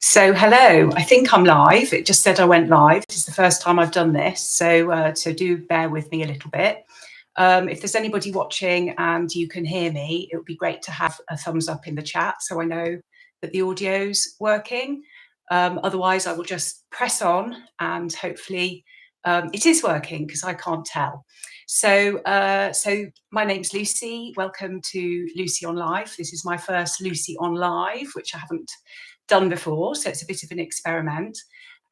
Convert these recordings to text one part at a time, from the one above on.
So hello, I think I'm live. It just said I went live. This is the first time I've done this, so do bear with me a little bit. If there's anybody watching and you can hear me, it would be great to have a thumbs up in the chat so I know that the audio's working. Otherwise, I will just press on and hopefully it is working because I can't tell. So my name's Lucy. Welcome to Lucy on Live. This is my first Lucy on Live, which I haven't done before, so it's a bit of an experiment.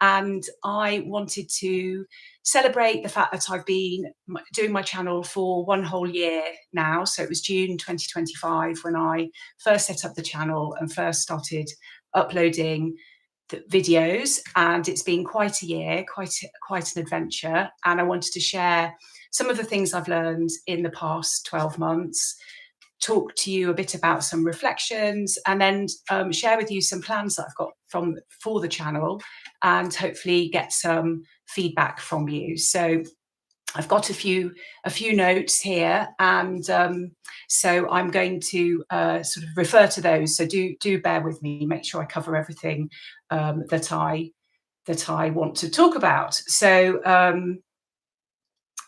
And I wanted to celebrate the fact that I've been doing my channel for one whole year now. So it was June 2025 when I first set up the channel and first started uploading the videos, and it's been quite a year, quite an adventure. And I wanted to share some of the things I've learned in the past 12 months, talk to you a bit about some reflections, and then share with you some plans that I've got for the channel, and hopefully get some feedback from you. So I've got a few notes here, and so I'm going to sort of refer to those. So do bear with me. Make sure I cover everything that I want to talk about.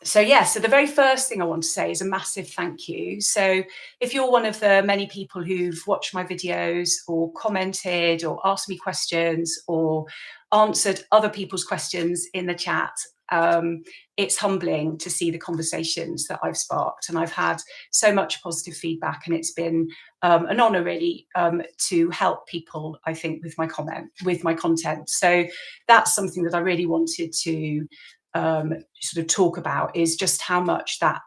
So the very first thing I want to say is a massive thank you. So if you're one of the many people who've watched my videos or commented or asked me questions or answered other people's questions in the chat, it's humbling to see the conversations that I've sparked. And I've had so much positive feedback, and it's been an honour really to help people, I think, with my content. So that's something that I really wanted to sort of talk about, is just how much that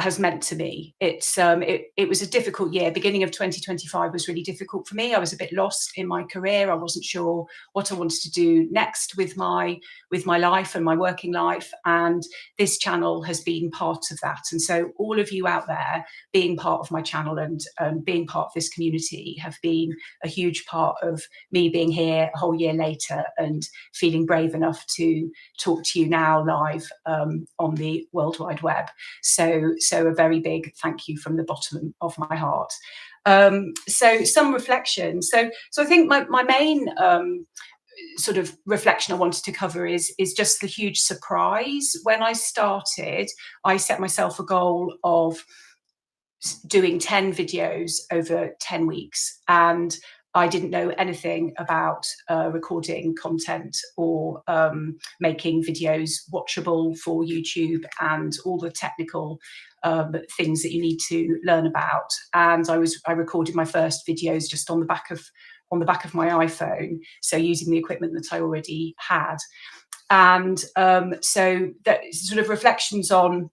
has meant to me. It was a difficult year. Beginning of 2025 was really difficult for me. I was a bit lost in my career. I wasn't sure what I wanted to do next with my life and my working life. And this channel has been part of that. And so all of you out there being part of my channel and being part of this community have been a huge part of me being here a whole year later and feeling brave enough to talk to you now live on the World Wide Web. So a very big thank you from the bottom of my heart. So some reflections. So I think my main sort of reflection I wanted to cover is just the huge surprise. When I started, I set myself a goal of doing 10 videos over 10 weeks, and I didn't know anything about recording content or making videos watchable for YouTube and all the technical things that you need to learn about. And I recorded my first videos just on the back of my iPhone, so using the equipment that I already had. And so that sort of reflections on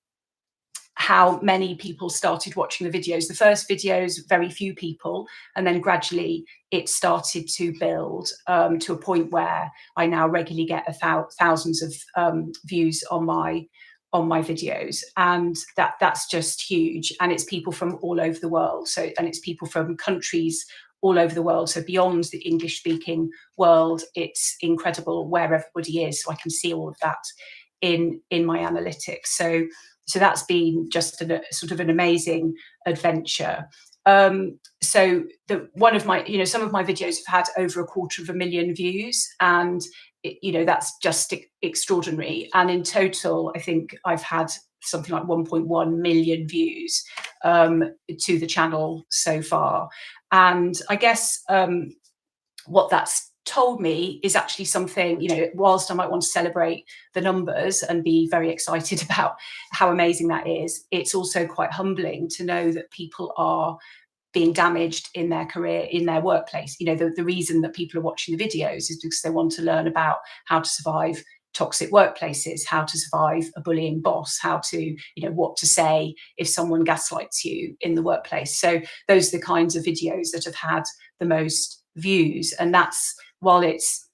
how many people started watching the videos. The first videos, very few people, and then gradually it started to build to a point where I now regularly get thousands of views on my videos, and that's just huge. And it's people from all over the world. And it's people from countries all over the world. So beyond the English speaking world, it's incredible where everybody is. So I can see all of that in my analytics. So that's been just a sort of an amazing adventure. So one of my, some of my videos have had over 250,000 views, and that's just extraordinary. And in total, I think I've had something like 1.1 million views to the channel so far. And I guess what that's told me is actually something, whilst I might want to celebrate the numbers and be very excited about how amazing that is, it's also quite humbling to know that people are being damaged in their career, in their workplace. The reason that people are watching the videos is because they want to learn about how to survive toxic workplaces, how to survive a bullying boss, how to, what to say if someone gaslights you in the workplace. So those are the kinds of videos that have had the most views. And that's, while it's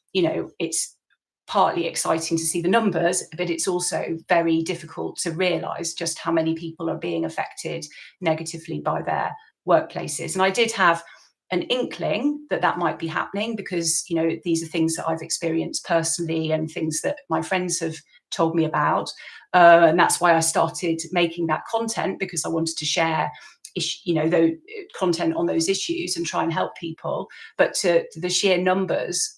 partly exciting to see the numbers, but it's also very difficult to realize just how many people are being affected negatively by their workplaces. And I did have an inkling that might be happening because, these are things that I've experienced personally and things that my friends have told me about. And that's why I started making that content, because I wanted to share content on those issues and try and help people. But the sheer numbers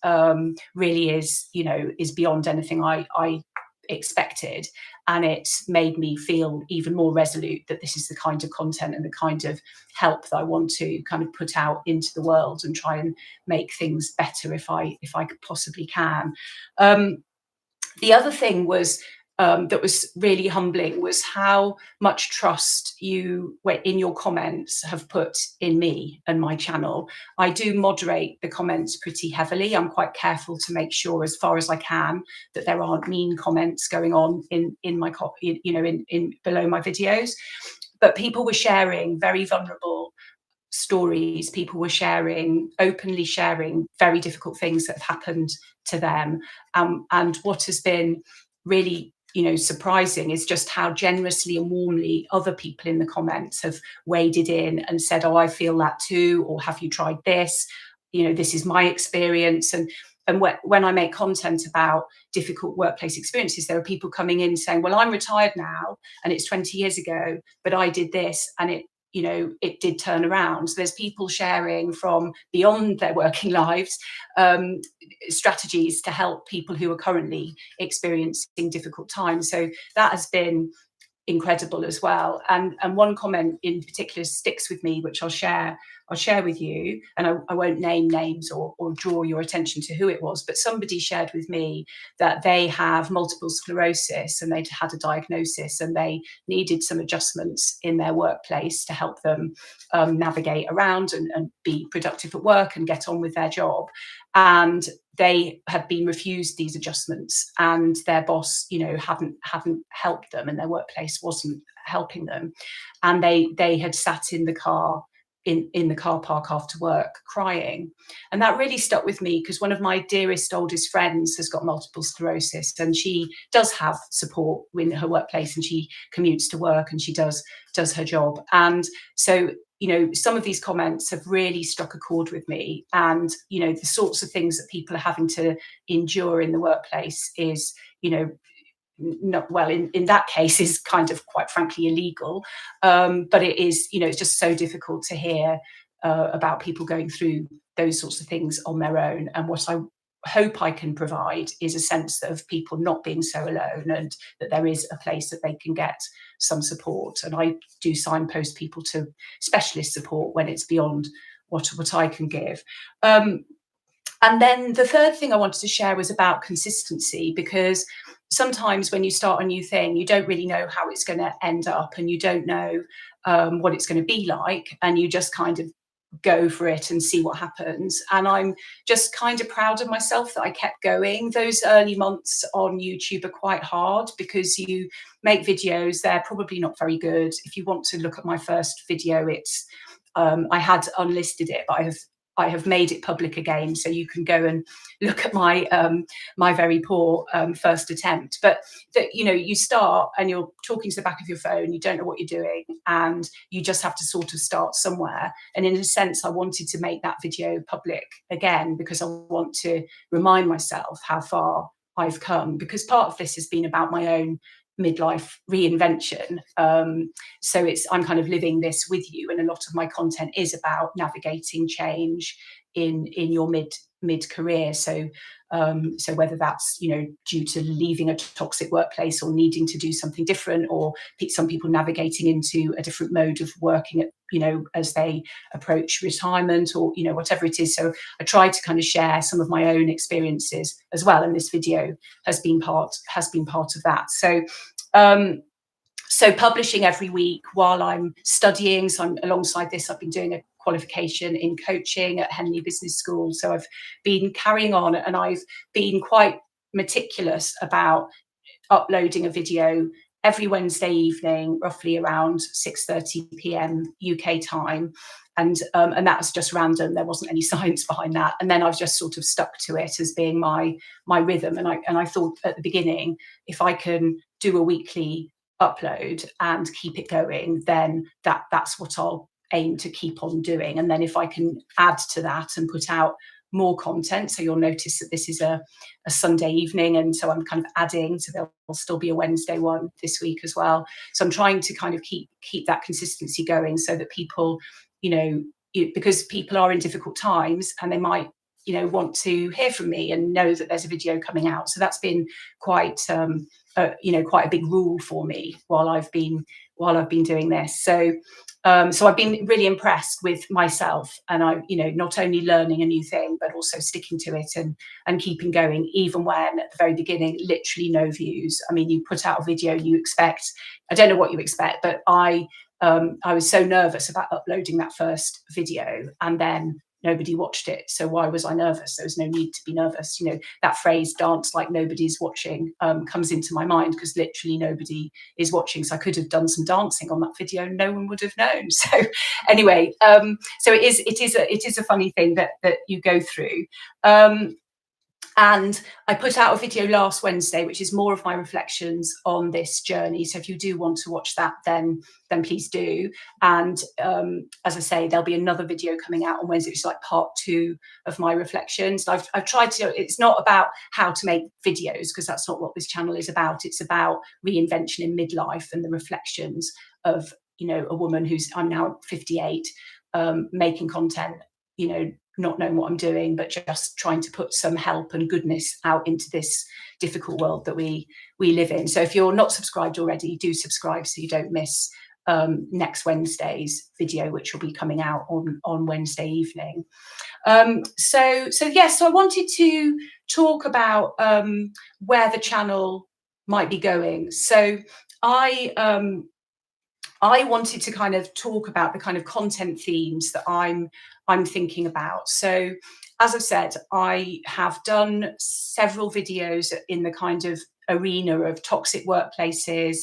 really is beyond anything I expected, and it made me feel even more resolute that this is the kind of content and the kind of help that I want to kind of put out into the world and try and make things better if I possibly can. The other thing was that was really humbling was how much trust you, in your comments, have put in me and my channel. I do moderate the comments pretty heavily. I'm quite careful to make sure, as far as I can, that there aren't mean comments going on in my in below my videos. But people were sharing very vulnerable stories. People were openly sharing very difficult things that have happened to them. And what has been really surprising is just how generously and warmly other people in the comments have waded in and said, oh, I feel that too, or have you tried this? This is my experience. And when I make content about difficult workplace experiences, there are people coming in saying, well, I'm retired now and it's 20 years ago, but I did this and it did turn around. So there's people sharing from beyond their working lives strategies to help people who are currently experiencing difficult times. So that has been incredible as well. And one comment in particular sticks with me, which I'll share with you, and I won't name names or draw your attention to who it was, but somebody shared with me that they have multiple sclerosis and they'd had a diagnosis and they needed some adjustments in their workplace to help them navigate around and be productive at work and get on with their job. And they had been refused these adjustments, and their boss, hadn't helped them, and their workplace wasn't helping them. And they had sat in the car in the car park after work crying. And that really stuck with me, because one of my dearest, oldest friends has got multiple sclerosis, and she does have support in her workplace, and she commutes to work and she does her job. And so some of these comments have really struck a chord with me. And the sorts of things that people are having to endure in the workplace is not, well, in that case, is kind of, quite frankly, illegal. But it is, it's just so difficult to hear about people going through those sorts of things on their own. And what I hope I can provide is a sense of people not being so alone, and that there is a place that they can get some support. And I do signpost people to specialist support when it's beyond what I can give. And then the third thing I wanted to share was about consistency, because sometimes when you start a new thing, you don't really know how it's going to end up, and you don't know what it's going to be like, and you just kind of go for it and see what happens. And I'm just kind of proud of myself that I kept going. Those early months on YouTube are quite hard, because you make videos, they're probably not very good. If you want to look at my first video, it's I had unlisted it, but I have made it public again, so you can go and look at my my very poor first attempt. But that, you start and you're talking to the back of your phone, you don't know what you're doing, and you just have to sort of start somewhere. And in a sense, I wanted to make that video public again, because I want to remind myself how far I've come, because part of this has been about my own midlife reinvention. So I'm kind of living this with you, and a lot of my content is about navigating change in your mid career. So whether that's due to leaving a toxic workplace or needing to do something different, or some people navigating into a different mode of working at as they approach retirement, or whatever it is. So I try to kind of share some of my own experiences as well, and this video has been part of that. So publishing every week while I'm studying. So alongside this, I've been doing a qualification in coaching at Henley Business School. So I've been carrying on, and I've been quite meticulous about uploading a video every Wednesday evening, roughly around 6:30 p.m. UK time. And that's just random. There wasn't any science behind that. And then I've just sort of stuck to it as being my rhythm. And I thought at the beginning, if I can do a weekly upload and keep it going, then that's what I'll aim to keep on doing. And then if I can add to that and put out more content. So you'll notice that this is a Sunday evening, and so I'm kind of adding, so there'll still be a Wednesday one this week as well. So I'm trying to kind of keep that consistency going, so that people, because people are in difficult times and they might, want to hear from me and know that there's a video coming out. So that's been quite quite a big rule for me while I've been doing this. So I've been really impressed with myself, and I, not only learning a new thing, but also sticking to it and keeping going, even when at the very beginning, literally no views. I mean, you put out a video, you expect, I don't know what you expect, but I was so nervous about uploading that first video, and then nobody watched it. So why was I nervous? There was no need to be nervous. That phrase, dance like nobody's watching, comes into my mind because literally nobody is watching. So I could have done some dancing on that video, no one would have known. So anyway, so it is a funny thing that you go through. And I put out a video last Wednesday, which is more of my reflections on this journey. So if you do want to watch that, then please do. And as I say, there'll be another video coming out on Wednesday, which is like part 2 of my reflections. I've tried to, it's not about how to make videos, because that's not what this channel is about. It's about reinvention in midlife and the reflections of, a woman I'm now 58, making content, not knowing what I'm doing, but just trying to put some help and goodness out into this difficult world that we live in. So if you're not subscribed already, do subscribe so you don't miss next Wednesday's video, which will be coming out on Wednesday evening. So I wanted to talk about where the channel might be going. So I wanted to kind of talk about the kind of content themes that I'm thinking about. So as I've said, I have done several videos in the kind of arena of toxic workplaces,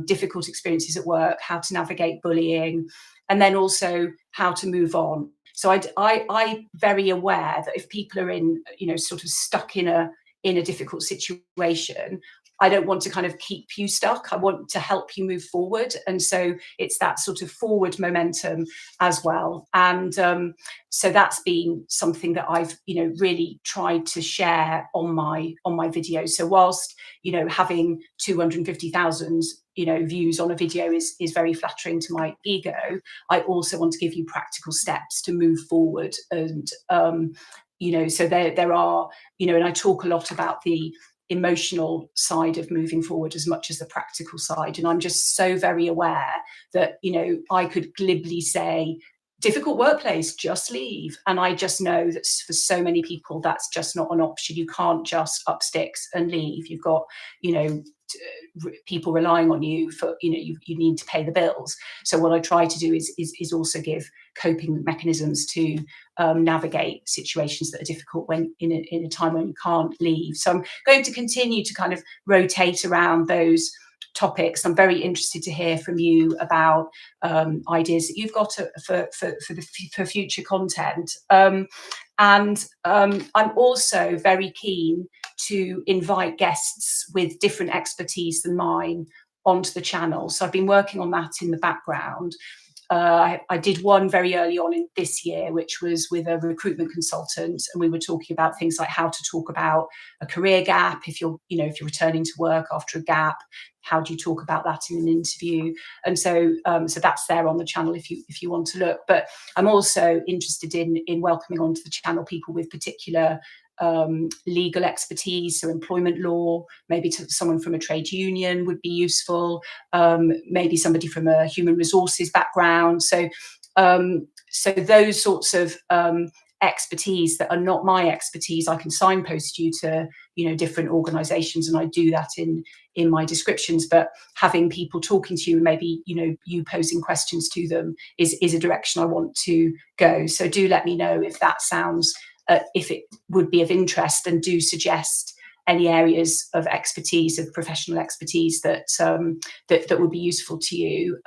difficult experiences at work, how to navigate bullying, and then also how to move on. So I'm very aware that if people are in, sort of stuck in a difficult situation, I don't want to kind of keep you stuck. I want to help you move forward. And so it's that sort of forward momentum as well. And so that's been something that I've, really tried to share on my videos. So whilst, having 250,000, views on a video is very flattering to my ego, I also want to give you practical steps to move forward. And, so there are, and I talk a lot about the emotional side of moving forward as much as the practical side. And I'm just so very aware that, I could glibly say, difficult workplace, just leave. And I just know that for so many people, that's just not an option. You can't just up sticks and leave. You've got, people relying on you for, you need to pay the bills. So what I try to do is also give coping mechanisms to navigate situations that are difficult when in a time when you can't leave. So I'm going to continue to kind of rotate around those topics. I'm very interested to hear from you about ideas that you've got for future content. And I'm also very keen to invite guests with different expertise than mine onto the channel. So I've been working on that in the background. I did one very early on in this year, which was with a recruitment consultant, and we were talking about things like how to talk about a career gap. If you're returning to work after a gap, how do you talk about that in an interview? And so that's there on the channel if you want to look. But I'm also interested in welcoming onto the channel people with particular legal expertise, so employment law, maybe someone from a trade union would be useful, maybe somebody from a human resources background. So those sorts of expertise that are not my expertise, I can signpost you to different organizations, and I do that in my descriptions. But having people talking to you, maybe you posing questions to them is a direction I want to go. So do let me know if that sounds if it would be of interest, and do suggest any areas of expertise, of professional expertise that would be useful to you.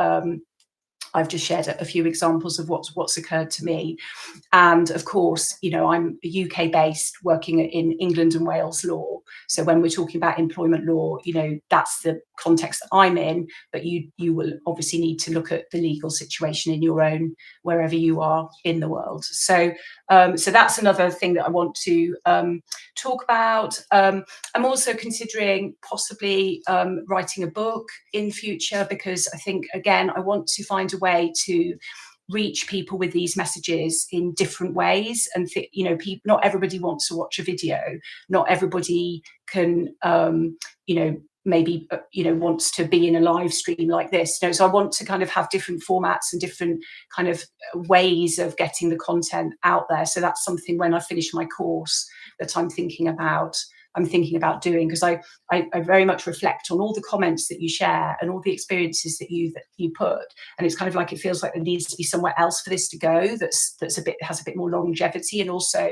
I've just shared a few examples of what's occurred to me. And of course, I'm UK based, working in England and Wales law. So when we're talking about employment law, that's the context that I'm in, but you will obviously need to look at the legal situation in your own, wherever you are in the world. So so that's another thing that I want to talk about. I'm also considering possibly writing a book in future, because I think, again, I want to find a way to reach people with these messages in different ways. And you know, not everybody wants to watch a video, not everybody can you know, maybe you know, wants to be in a live stream like this, you know. So I want to kind of have different formats and different kind of ways of getting the content out there. So that's something, when I finish my course, that I'm thinking about doing, because I very much reflect on all the comments that you share and all the experiences that you put, and it's kind of like, it feels like there needs to be somewhere else for this to go, that's has a bit more longevity, and also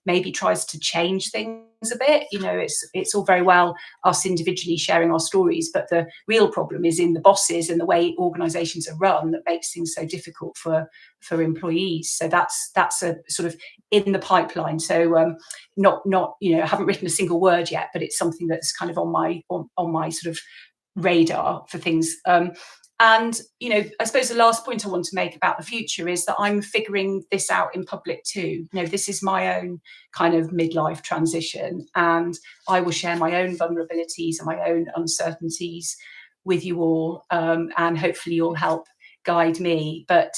maybe tries to change things a bit. You know, it's all very well us individually sharing our stories, but the real problem is in the bosses and the way organizations are run, that makes things so difficult for employees. So that's a sort of in the pipeline. So not you know, I haven't written a single word yet, but it's something that's kind of on my sort of radar for things. And you know, I suppose the last point I want to make about the future is that I'm figuring this out in public too. You know, this is my own kind of midlife transition, and I will share my own vulnerabilities and my own uncertainties with you all, and hopefully you'll help guide me. But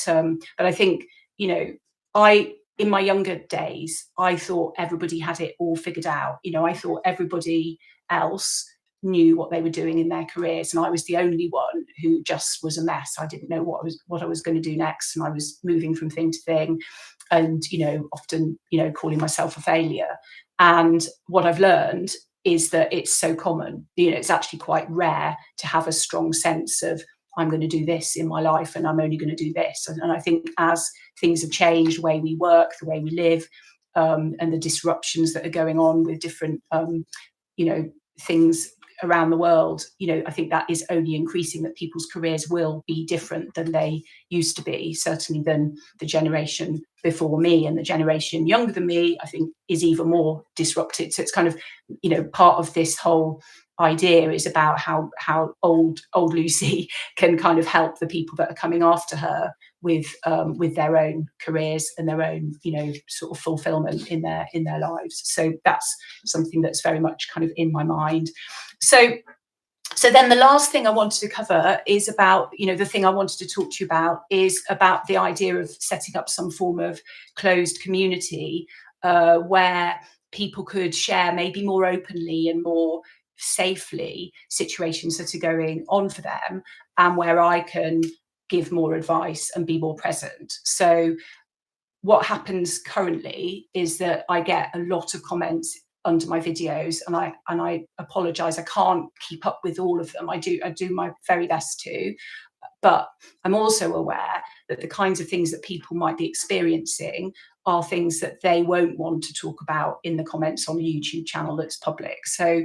I think, you know, in my younger days, I thought everybody had it all figured out. You know, I thought everybody else knew what they were doing in their careers, and I was the only one who just was a mess. I didn't know what I was going to do next, and I was moving from thing to thing, and you know, often, you know, calling myself a failure. And what I've learned is that it's so common. You know, it's actually quite rare to have a strong sense of, I'm going to do this in my life, and I'm only going to do this. And I think as things have changed, the way we work, the way we live, and the disruptions that are going on with different you know, things around the world, you know, I think that is only increasing, that people's careers will be different than they used to be, certainly than the generation before me, and the generation younger than me, I think, is even more disrupted. So it's kind of, you know, part of this whole idea is about how old Lucy can kind of help the people that are coming after her with their own careers and their own, you know, sort of fulfillment in their lives. So that's something that's very much kind of in my mind. So then the last thing I wanted to cover is about, you know, the thing I wanted to talk to you about is about the idea of setting up some form of closed community where people could share maybe more openly and more safely situations that are going on for them, and where I can give more advice and be more present. So what happens currently is that I get a lot of comments under my videos, and I apologize, I can't keep up with all of them. I do my very best to, but I'm also aware that the kinds of things that people might be experiencing are things that they won't want to talk about in the comments on a YouTube channel that's public. So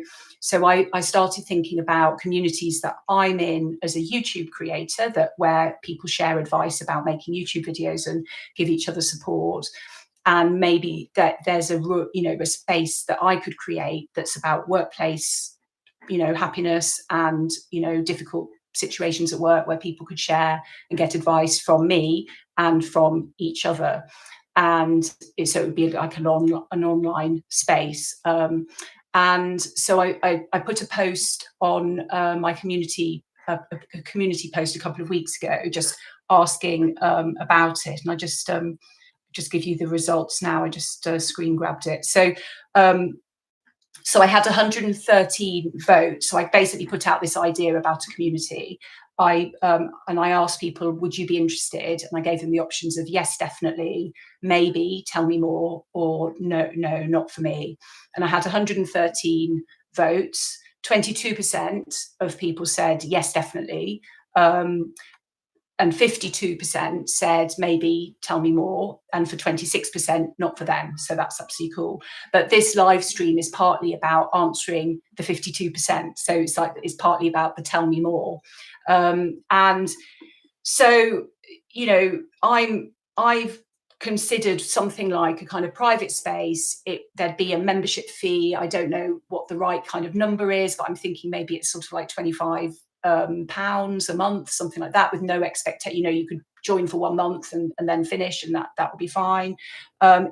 I started thinking about communities that I'm in as a YouTube creator, where people share advice about making YouTube videos and give each other support. And maybe that there's a space that I could create that's about workplace, you know, happiness, and, you know, difficult situations at work, where people could share and get advice from me and from each other. And so it would be like an online space. And so I put a post on my community, a community post a couple of weeks ago, just asking about it. And I just give you the results now. I just screen grabbed it. So I had 113 votes. So I basically put out this idea about a community. And I asked people, would you be interested? And I gave them the options of yes, definitely, maybe, tell me more, or no, not for me. And I had 113 votes. 22% of people said yes, definitely. And 52% said maybe, tell me more, and for 26% not for them. So that's absolutely cool. But this live stream is partly about answering the 52%. So it's partly about the tell me more. And so, you know, I've considered something like a kind of private space, there'd be a membership fee. I don't know what the right kind of number is, but I'm thinking maybe it's sort of like £25 a month, something like that, with no expectation. You know, you could join for 1 month and then finish, and that would be fine.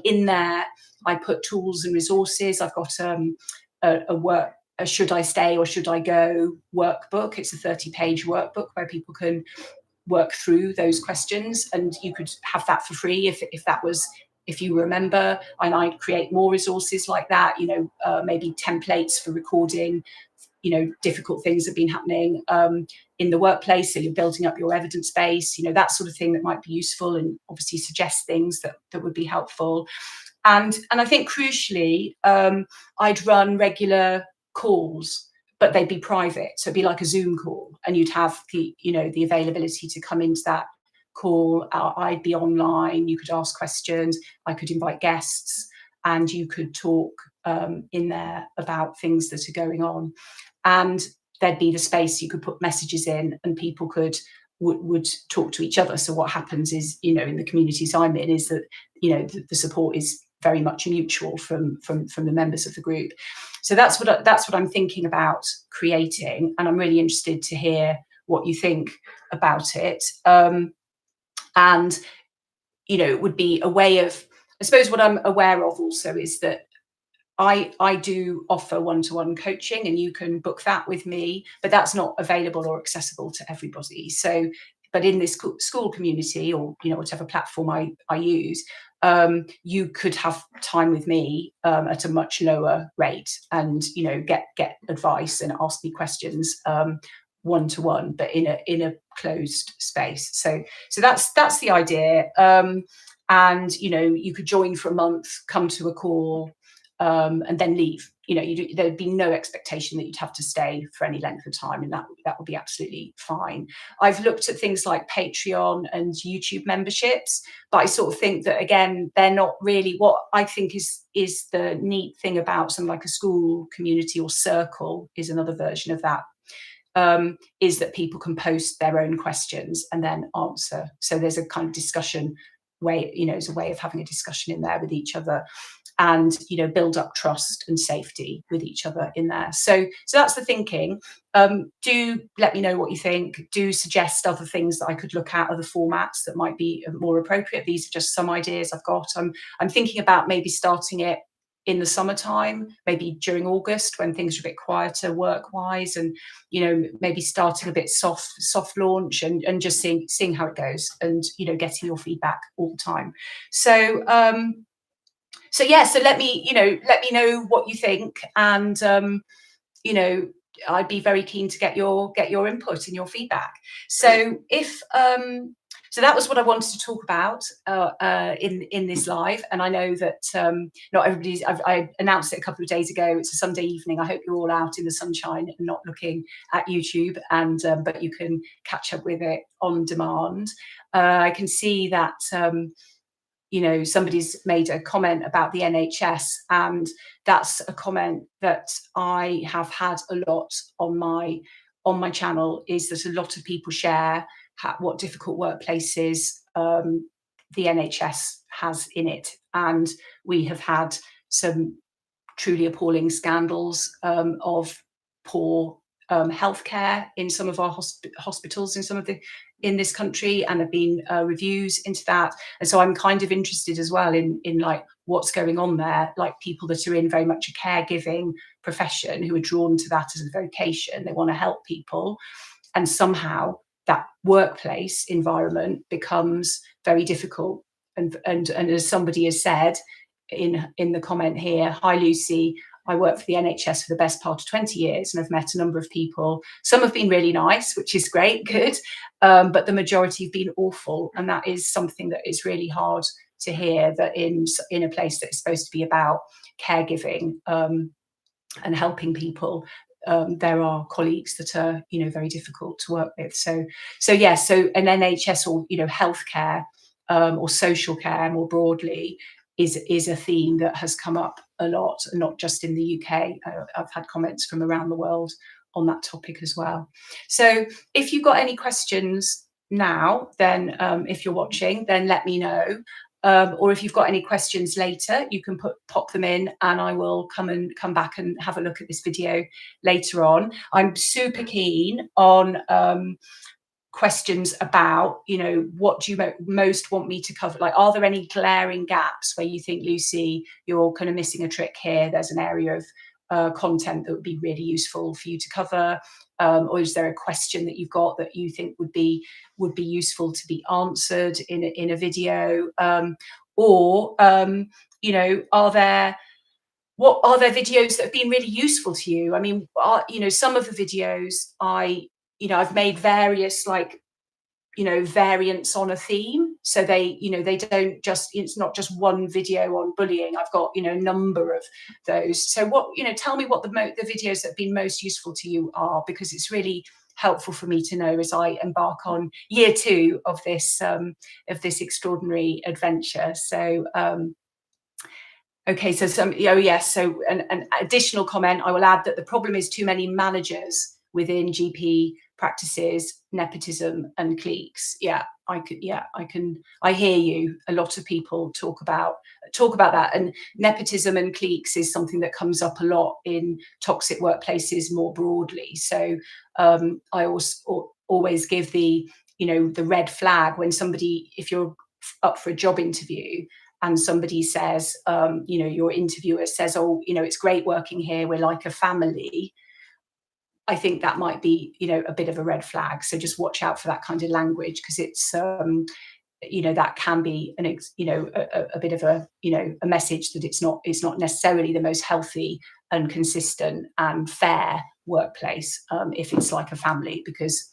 In there, I put tools and resources. I've got a should I stay or should I go workbook. It's a 30-page workbook where people can work through those questions, and you could have that for free if you remember. And I'd create more resources like that, you know, maybe templates for recording, you know, difficult things that have been happening in the workplace, so you're building up your evidence base, you know, that sort of thing that might be useful, and obviously suggest things that would be helpful. And I think crucially, I'd run regular calls, but they'd be private. So it'd be like a Zoom call, and you'd have the, you know, the availability to come into that call. I'd be online, you could ask questions, I could invite guests, and you could talk in there about things that are going on. And there'd be the space you could put messages in, and people would talk to each other. So what happens is, you know, in the communities I'm in, is that, you know, the support is very much mutual from the members of the group. So that's what I'm thinking about creating, and I'm really interested to hear what you think about it. And you know, it would be a way of, I suppose what I'm aware of also is that I do offer one-to-one coaching, and you can book that with me, but that's not available or accessible to everybody. So, but in this school community, or, you know, whatever platform I use, you could have time with me at a much lower rate, and, you know, get advice and ask me questions one-to-one, but in a closed space. So that's the idea. And, you know, you could join for a month, come to a call, and then leave. You know, there'd be no expectation that you'd have to stay for any length of time, and that would be absolutely fine. I've looked at things like Patreon and YouTube memberships, but I sort of think that, again, they're not really what I think is the neat thing about something like a school community, or circle is another version of that. Is that people can post their own questions and then answer. So there's a kind of discussion way, you know, there's a way of having a discussion in there with each other, and, you know, build up trust and safety with each other in there. So that's the thinking. Do let me know what you think. Do suggest other things that I could look at, other formats that might be more appropriate. These are just some ideas I've got. I'm thinking about maybe starting it in the summertime, maybe during August, when things are a bit quieter work-wise, and, you know, maybe starting a bit soft launch, and just seeing how it goes, and, you know, getting your feedback all the time. So yeah, so let me know what you think, and you know, I'd be very keen to get your input and your feedback. So so that was what I wanted to talk about in this live. And I know that not everybody's. I announced it a couple of days ago. It's a Sunday evening. I hope you're all out in the sunshine and not looking at YouTube. And but you can catch up with it on demand. I can see that. You know, somebody's made a comment about the NHS, and that's a comment that I have had a lot on my channel, is that a lot of people share what difficult workplaces the NHS has in it. And we have had some truly appalling scandals of poor healthcare in some of our hospitals in this country, and have been reviews into that. And so I'm kind of interested as well in like what's going on there, like people that are in very much a caregiving profession, who are drawn to that as a vocation. They want to help people, and somehow that workplace environment becomes very difficult. And as somebody has said in the comment here, hi Lucy, I worked for the NHS for the best part of 20 years, and I've met a number of people. Some have been really nice, which is great, good, but the majority have been awful. And that is something that is really hard to hear, that in a place that is supposed to be about caregiving and helping people, there are colleagues that are, you know, very difficult to work with. So yeah, so an NHS, or, you know, healthcare or social care more broadly, is a theme that has come up a lot, and not just in the UK. I've had comments from around the world on that topic as well. So if you've got any questions now, then if you're watching, then let me know. or if you've got any questions later, you can pop them in, and I will come back and have a look at this video later on. I'm super keen on questions about, what do you most want me to cover? Like, are there any glaring gaps where you think, Lucy, you're kind of missing a trick here? There's an area of content that would be really useful for you to cover, or is there a question that you've got that you think would be useful to be answered in a video, or are there videos that have been really useful to you? I mean, some of the videos I've made various, like, variants on a theme. So they don't just, it's not just one video on bullying. I've got, a number of those. So tell me what the videos that have been most useful to you are, because it's really helpful for me to know as I embark on year 2 of this extraordinary adventure. So, okay, so so an additional comment, I will add that the problem is too many managers within GP practices, nepotism and cliques. I hear you. A lot of people talk about that, and nepotism and cliques is something that comes up a lot in toxic workplaces more broadly. So I always give the red flag when somebody, if you're up for a job interview and somebody says, your interviewer says, oh, it's great working here, we're like a family, I think that might be, a bit of a red flag. So just watch out for that kind of language, because it's, that can be a bit of a message that it's not necessarily the most healthy and consistent and fair workplace, if it's like a family, because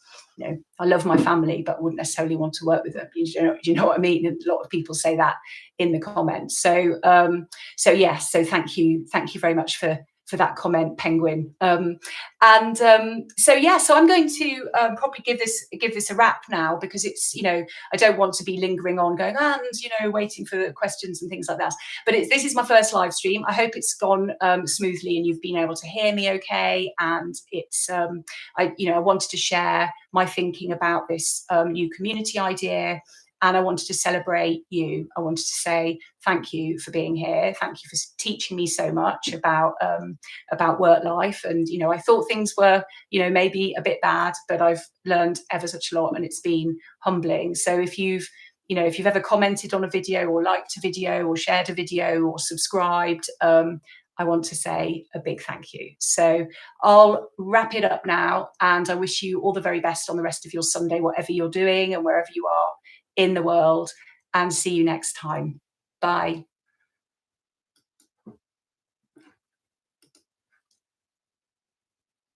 I love my family but wouldn't necessarily want to work with them. Do you know what I mean? And a lot of people say that in the comments. So yes, so thank you very much for that comment, Penguin. So I'm going to probably give this a wrap now, because it's, I don't want to be lingering on going and waiting for the questions and things like that. But this is my first live stream. I hope it's gone smoothly and you've been able to hear me okay. And it's I wanted to share my thinking about this new community idea. And I wanted to celebrate you. I wanted to say thank you for being here. Thank you for teaching me so much about work life. And I thought things were maybe a bit bad, but I've learned ever such a lot, and it's been humbling. So if you've ever commented on a video, or liked a video, or shared a video, or subscribed, I want to say a big thank you. So I'll wrap it up now, and I wish you all the very best on the rest of your Sunday, whatever you're doing and wherever you are in the world, and see you next time. Bye.